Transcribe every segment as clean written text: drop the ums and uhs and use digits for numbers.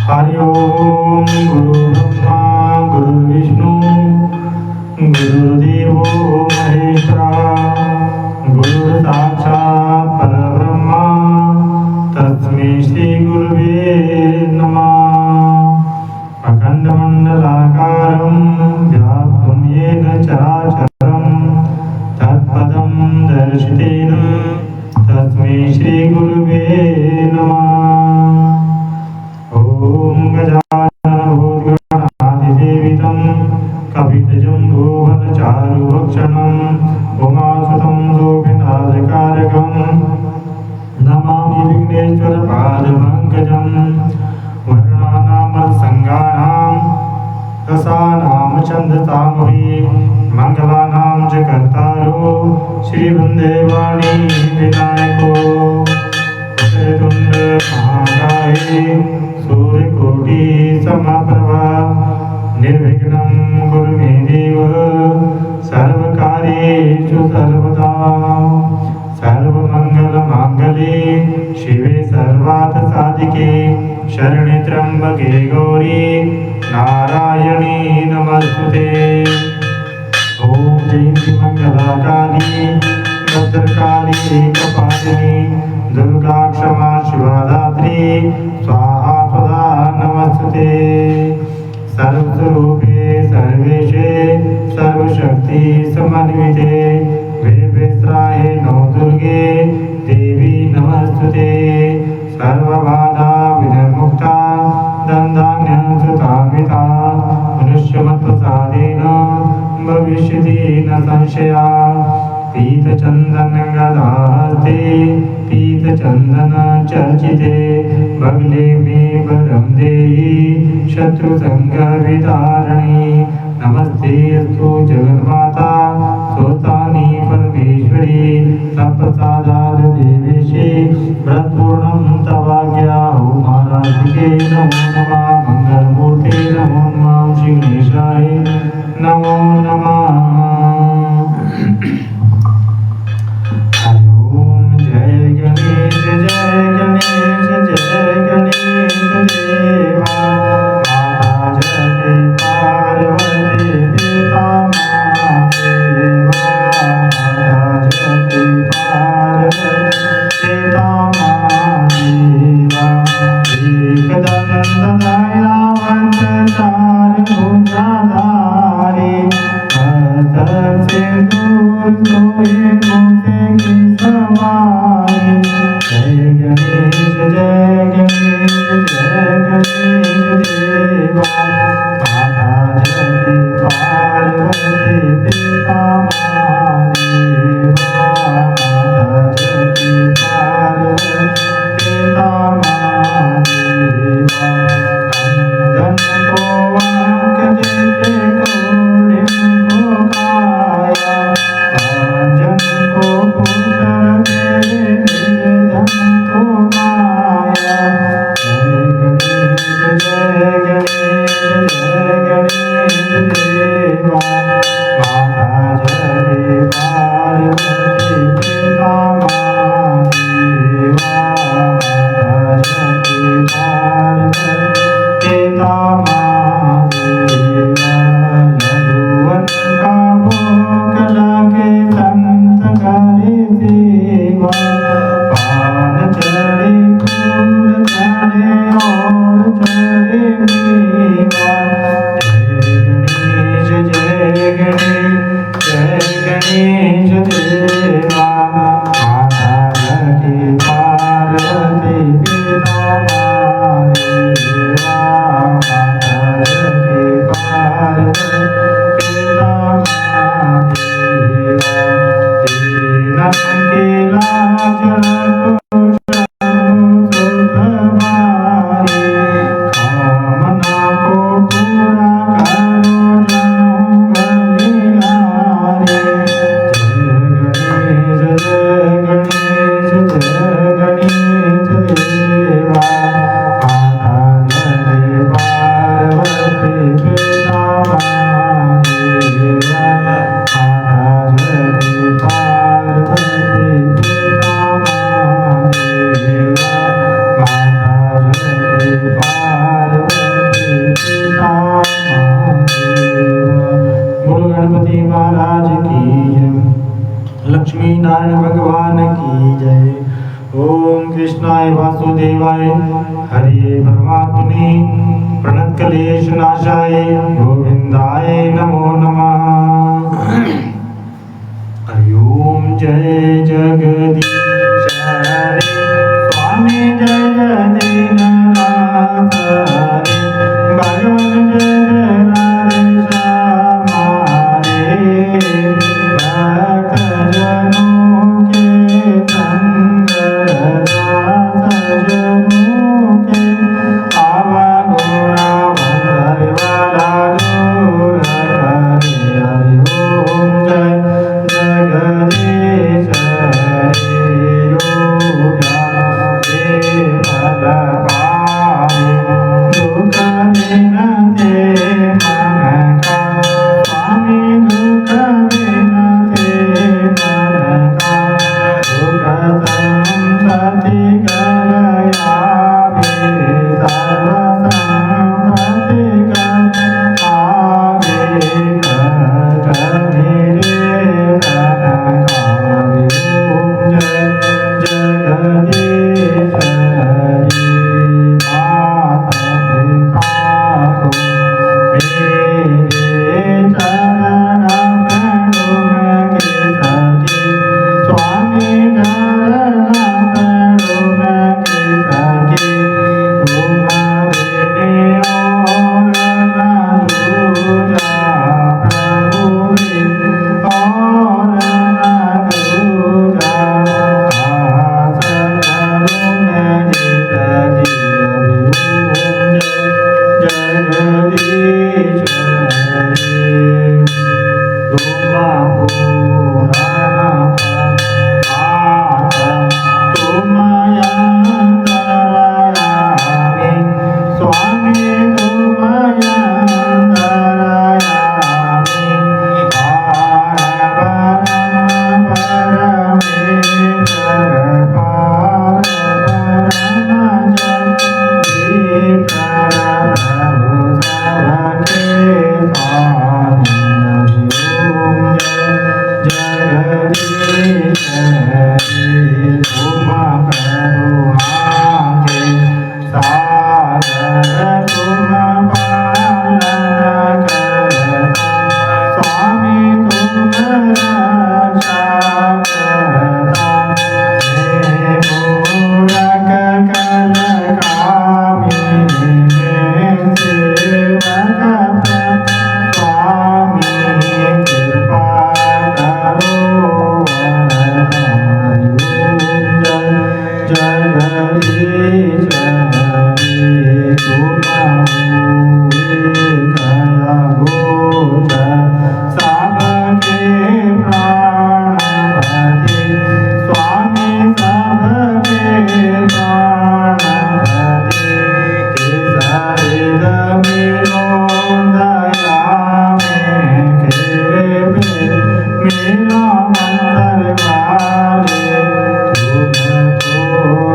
हरि ओम गुरु ब्रह्मा गुरु विष्णु गुरुदेवो महेश्वरा गुरु साक्षात् परब्रह्मा तस्मै श्री गुरुवे नमः। अखंडमंडलाकारं व्याप्तं येन चराचरं तत्पदं दर्शितेन तस्मै श्री गुरुवे नमः। ओम गजाननभूतगणाधिसेवितं कपितजम्बूफलचारुभक्षणं उमासुतं गोपीनाथकारकं नमामि विघ्नेश्वरपादपङ्कजं। वर्णानामसङ्गानां रसानां छन्दसामपि मङ्गलानां च कर्तारो श्रीवन्देवाणी विनायको वक्रतुण्ड महाकाय सूर्यकोटि समप्रभा निर्विघ्नं कुरु मे देव सर्वकार्येषु सर्वदा। सर्वमङ्गलमाङ्गल्ये शिवे सर्वार्थसाधिके शरण्ये त्र्यम्बके गौरी नारायणी नमस्तुते। ॐ जयन्ती मङ्गलाकाली भद्रकाली कपालिनी दुर्गा क्षमा शिवा धात्री स्वाहा स्वधा नमस्ते। सर्वस्वरूपे सर्वेशे सर्वशक्ति समन्विते वेद्वेत्राये नौ दुर्गे देवी नमस्तुते। सर्वबाधा विनिर्मुक्ता दन्दान्यसुतान्विता मनुष्यमत्प्रसादेन भविष्यति न संशया। पीतचन्दन गदाहस्ते पीतचन्दन चर्चिते बगले मे वरं देहि शत्रुसंहारवितारिणी। नमस्ते अस्तु जगन्माता स्तोतानि परमेश्वरी सप्रसादात् देवेशे व्रतपूर्णं तवाज्ञा। महाराजिके नमो नमः मंगलमूर्ते नमो नमः श्री गणेशाय नमो नमः। लक्ष्मी नारायण भगवान की जय। ओम कृष्णाय वासुदेवाय हरे परमात्मने प्रणत क्लेश नाशाय गोविंदाय नमो नमः। हरि ओम जय जगदीश हरे स्वामी जय दीननाथ हरे भगवान जय राधे श्याम हरे भक्त जनों के संग दास जनों के आवागुणा बंधर वाला दूर करे। हरि ओम जय जगदीश हरे योगा हे फल पाए दुख बिनते मन का स्वामी दुख बिनते मन का दुख संपत्ति गया सर्व संपत्ति कर आगे कर मेरे कनकारि। ओम जय जगदीश हरे माता पिता को मेरे चरण कमलों के सखी स्वामी चरण कमलों के सखी तुम्हारे और न दूजा प्रभु बिन और न दूजा आस करुण जित की। हरि ओम जय जगदीश हरे तुम पुराण पाठ तुम अंतरयामी स्वामी तुम अंतरयामी पार परम परमेश्वर पार परम जगदीश प्रभु सबके स्वामी। हरि ओम जय जगदीश हरे तुम करुणा के सागर तुम पालन करता स्वामी तुम रक्षा करता। हे मूरख कल कामिनी में सेवक स्वामी कृपा करो वरदाई। ओम जय जगदीश हरे तुम हुए गया गोचर सबके प्राणपति स्वामी सबके प्राणपति किस हृद मिलो दया में खेपे मिलो मंतर वाले तुम तो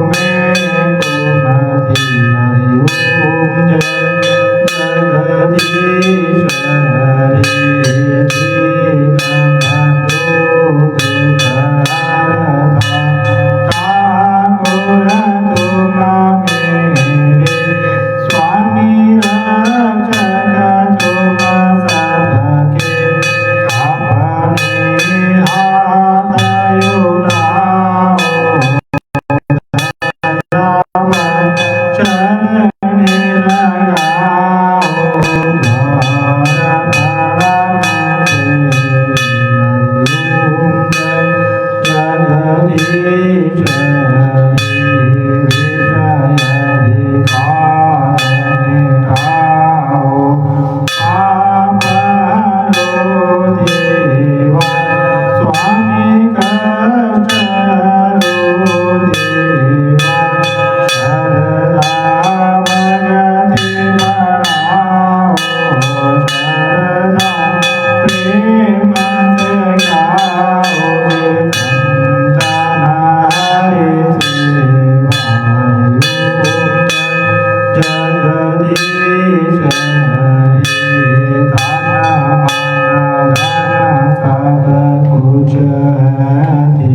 मैं कुमति। हरि ओम जय जगदीश हरे दीनबंधु दुखहरता ठाकुर तुम मेरे स्वामी रक्षक तुम सबके अपने हाथ उठाओ राम चरण लगाओ द्वार प्रणाम तेरे। जगदीश हरे विषय विकार मिटाओ आप हरो देवा स्वामी कष्ट हरो देवा शरदा भगति बढ़ाओ शरदा प्रेम से गाओ संतन हरि सेवाय। ओम जगदीश हरे ताना मन धन सब कुछ है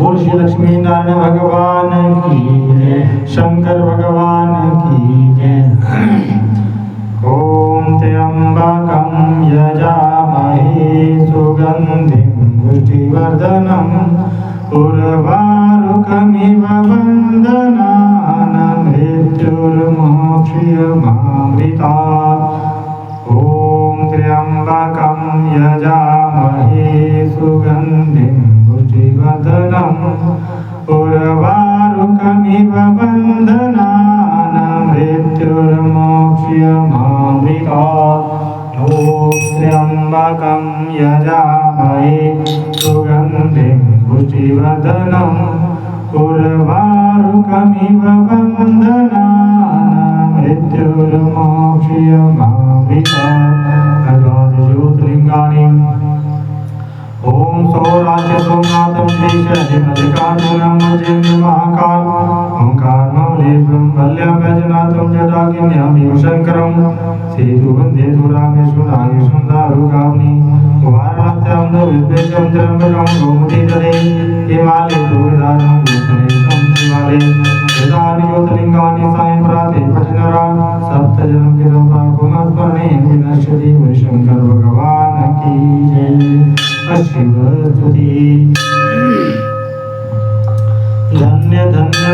बोल श्री लक्ष्मी नारायण भगवान की जय, शंकर भगवान की जय। ओम त्र्यंबकं यजामहे सुगंधिं पुष्टिवर्धनम् उर्वारुकमिव बन्धनान् मृत्युर्मोक्षयमामृतात्। ओम त्र्यंबकं यजामहे सुगंधिं पुष्टिवर्धनम् उर्वारुकमिव बन्धनान् मृत्युर्मोक्षयमामृतात्। ओम त्र्यंबकं यजामहे सुगंधिं पुष्टिवर्धनम् उर्वारुकमिव बन्धनान् मृत्युर्मोक्षयमामृतात्। ज्योतिर्लिंगानि ओम सौराज्य सोमनाथं श्रीशैलमल्लिकार्जुनं मजेन्द्र महाकाल ओंकार ममलेश्वरं वल्लभ बैजनाथं जटाकिन्यामिव शंकरं सेतुवन्दे सुरामेश्वराय सुन्दरुगाग्नि वाराणस्यां विद्वेषं त्र्यम्बकं गौमुदीतले हिमालये तुर्दानं भूषणेशं शिवालये एतानि ज्योतिर्लिङ्गानि सायं प्राते पठनरा सप्तजन्म कृतं पापमस्मरणे विनश्यति शंकर भगवान की जय। शिव स्तुति धन्य धन्य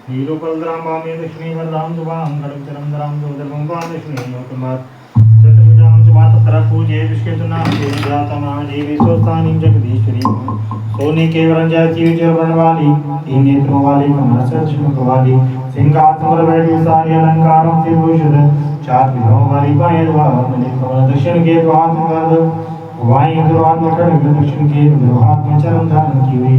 नीलोपलद्रां वामे लक्ष्मी वरदां दुवां गणचरं दरां जोदर्भं वां लक्ष्मी कुमार मातरा पूजे विष्णुना जातमा जीवी सोस्तानी जगदीश्वरी सोने के वरंजा जीव जवन वाली तीन नेत्रों वाली कमर से चमक वाली सिंहासन पर बैठी सारी अलंकारों से भूषित चार विधों वाली बाएं द्वार में कमल दक्षिण के द्वार में वायु द्वार में खड़ग दक्षिण के हाथ में चरण धारण की हुई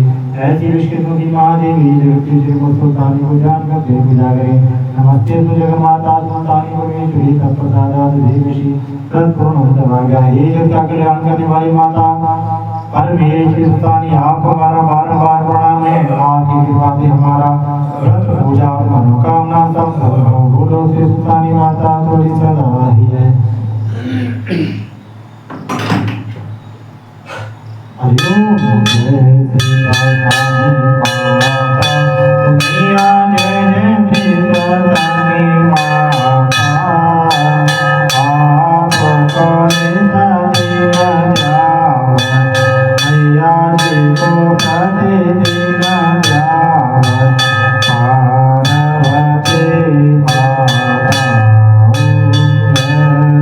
ऐसी विष्णु की महादेवी जगत की सुल्तानी को जान कर पूजा करें। नमस्ते तु जगन्माता सुल्तानी परमेश्वरी तत्प्रसादात देवशी तत्पूर्ण ये जगत का कल्याण करने वाली माता परमेश्वरी सुल्तानी आपको हमारा बार प्रणाम है। आपकी कृपा से हमारा व्रत पूजा और मनोकामना सब सफल हो। बोलो श्री सुल्तानी माता थोड़ी सदा ही है। हरिओम जय सुल्तानी माता दुनिया जय जय सुल्तानी माता आपको निधि बजाओ मैया जी को प्रतिदिन जाओ पार्वती माता ओम जय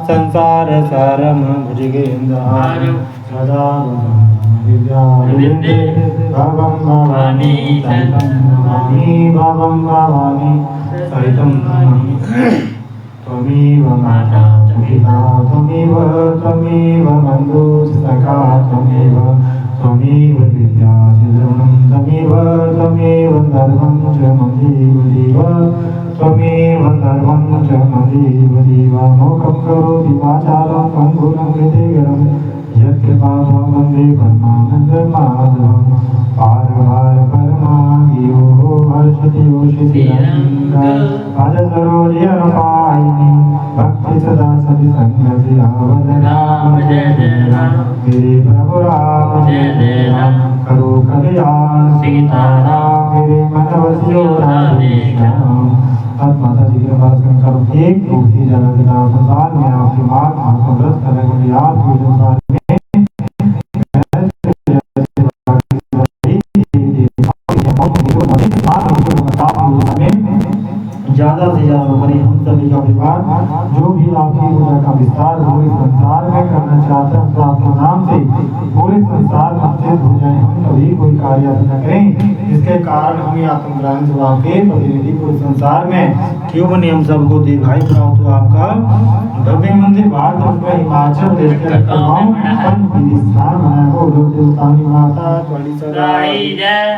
संसार सारम भुजगेन्द्र सदा विद्या भवं भवानी सहितं नमामि भवं भवानी सहितं नमामि त्वमेव माता पिता त्वमेव बन्धु सखा त्वमेव विद्या चिद्रणं त्वमेव सर्वं च मदेव देव त्वमेव सर्वं च मदेव देव मोक्षं करोति वाचालं पङ्गुलं हृदयगरं यत्कृपां वन्दे परमानन्दमाधवं पारवार परमागियो हर्षति योषितिरङ्गं भजसरोजयपायिनी भक्ति सदा सति संगति राम जय जय राम मेरे प्रभु राम जय जय राम करो कल्याण सीताराम मेरे मन बसियो राधे श्याम। अब माता जी के पास संकल्प एक दूसरी जगह के नाम संसार में आपकी मात आपको व्रत करने के लिए आपके संसार में ज्यादा से ज्यादा बड़ी हम सभी का परिवार जो भी आपकी पूजा का विस्तार हो इस संसार में करना चाहते हैं तो आपके नाम से पूरे संसार में हो जाए हम कभी कोई कार्य न करें जिसके कारण हम आत्मग्रहण स्वभाव के प्रतिनिधि पूरे संसार में क्यों बने हम सबको दीर्घायु प्राप्त हो आपका भव्य मंदिर भारत में हिमाचल देश के स्थान बनाया हो देवतानी माता त्वरी सदा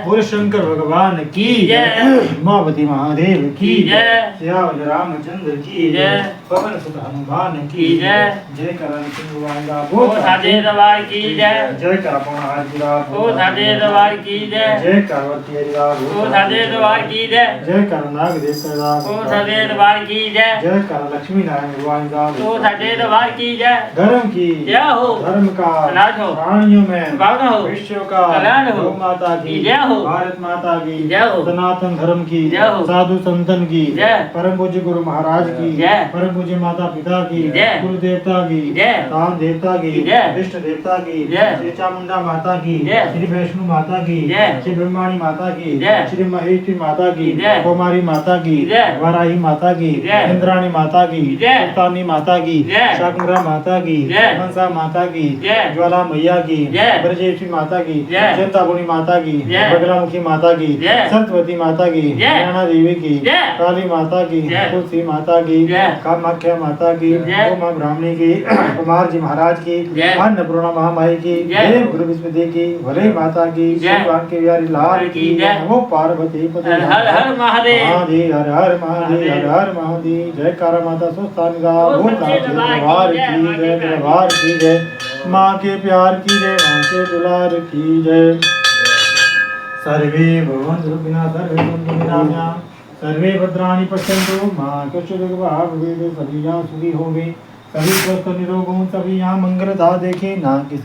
पूरे शंकर भगवान की जय उमापति महादेव की जय श्याम रामचंद्र की जय पवन सुत हनुमान की जय जय करण सिंह वांगा वो साजे दरबार की जय जय कर पवनहार पूरा वो साजे दरबार की जय जय करवती हरिया वो साजे दरबार की जय जय कर नाग देव सदा वो साजे दरबार की जय जय कर लक्ष्मी नारायण भगवान का वो साजे दरबार की जय धर्म की जय हो धर्म का नाथ हो प्राणियों में भावना हो विश्व का कल्याण हो माता की जय हो भारत माता की जय हो सनातन धर्म की जय हो साधु संतन की जय परम पूज्य गुरु महाराज की जय परम पूज्य माता पिता की जय गुरु देवता की जय राम देवता की जय इष्ट देवता की जय श्री चामुंडा माता की जय श्री वैष्णो माता की जय श्री ब्रह्माणी माता की जय श्री महेश्वरी माता की जय कुमारी माता की जय वाराही माता की जय इंद्राणी माता की जय सुल्तानी माता की जय शाकंभरा माता की जय मनसा माता की जय ज्वाला मैया की जय ब्रजेश्वरी माता की जय चिंतापुणी माता की जय बगलामुखी माता की जय सरस्वती माता की जय नैना देवी की जय काली माता की तुलसी माता की कामाख्या माता की उमा ब्राह्मणी की कुमार जी महाराज की अन्नपूर्णा महामाई की गुरु विष्णुदेव की भले माता की भगवान के बिहारी लाल की नमो पार्वती पति हर हर महादेव हर हर महादेव हर हर महादेव जय कारा माता सुस्तान दरबार की जय माँ के प्यार की जय माँ के दुलार की जय सर्वे भगवन्तु सुखिनः सर्वे सन्तु निरामया सर्वे भद्राणि पश्यन्तु मां कश्चित् दुर्भाग् भवेत् सभी यहाँ सुखी होंगे सभी स्वस्थ निरोग हों सभी यहाँ मंगलता देखें ना किसी